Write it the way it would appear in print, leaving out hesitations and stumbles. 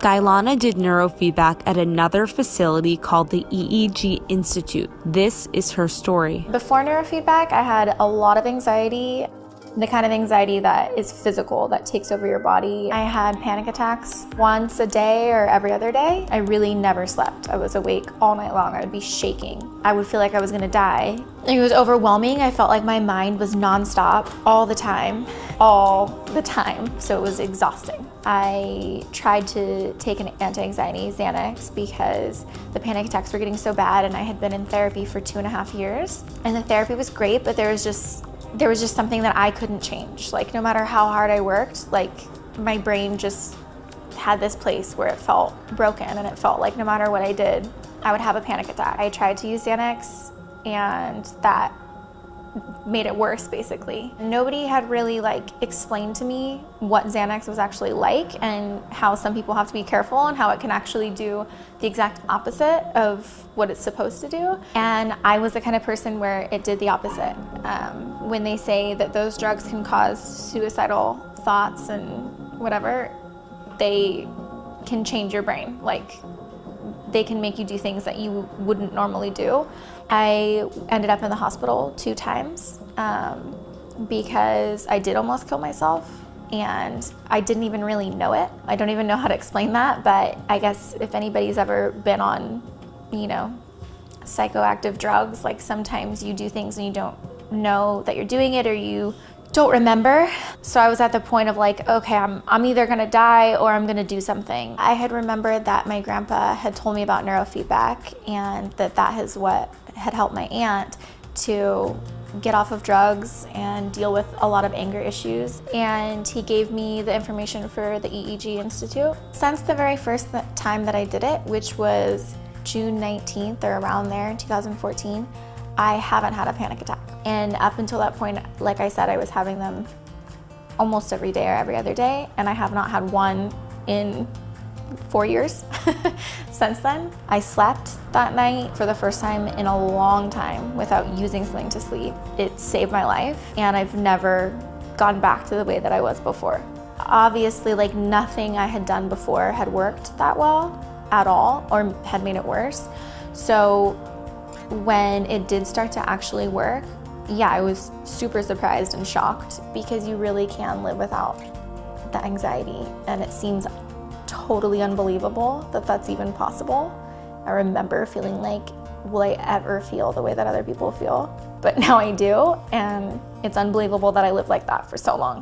Skylana did neurofeedback at another facility called the EEG Institute. This is her story. Before neurofeedback, I had a lot of anxiety, the kind of anxiety that is physical, that takes over your body. I had panic attacks once a day or every other day. I really never slept. I was awake all night long. I would be shaking. I would feel like I was gonna die. It was overwhelming. I felt like my mind was nonstop all the time. So it was exhausting. I tried to take an anti-anxiety Xanax because the panic attacks were getting so bad, and I had been in therapy for 2.5 years. And the therapy was great, but there was just something that I couldn't change. Like, no matter how hard I worked, like, my brain just had this place where it felt broken, and it felt like no matter what I did, I would have a panic attack. I tried to use Xanax, and that made it worse, basically. Nobody had really explained to me what Xanax was actually like, and how some people have to be careful, and how it can actually do the exact opposite of what it's supposed to do. And I was the kind of person where it did the opposite. When they say that those drugs can cause suicidal thoughts and whatever, they can change your brain. Like, they can make you do things that you wouldn't normally do. I ended up in the hospital 2 times because I did almost kill myself, and I didn't even really know it. I don't even know how to explain that, but I guess if anybody's ever been on, psychoactive drugs, like, sometimes you do things and you don't know that you're doing it, or you don't remember. So I was at the point of okay, I'm either gonna die or I'm gonna do something. I had remembered that my grandpa had told me about neurofeedback, and that is what had helped my aunt to get off of drugs and deal with a lot of anger issues. And he gave me the information for the EEG Institute. Since the very first time that I did it, which was June 19th or around there in 2014, I haven't had a panic attack. And up until that point, like I said, I was having them almost every day or every other day, and I have not had one in 4 years since then. I slept that night for the first time in a long time without using something to sleep. It saved my life, and I've never gone back to the way that I was before. Obviously, nothing I had done before had worked that well at all, or had made it worse. So when it did start to actually work, yeah, I was super surprised and shocked, because you really can live without the anxiety, and it seems totally unbelievable that that's even possible. I remember feeling like, will I ever feel the way that other people feel? But now I do, and it's unbelievable that I lived like that for so long.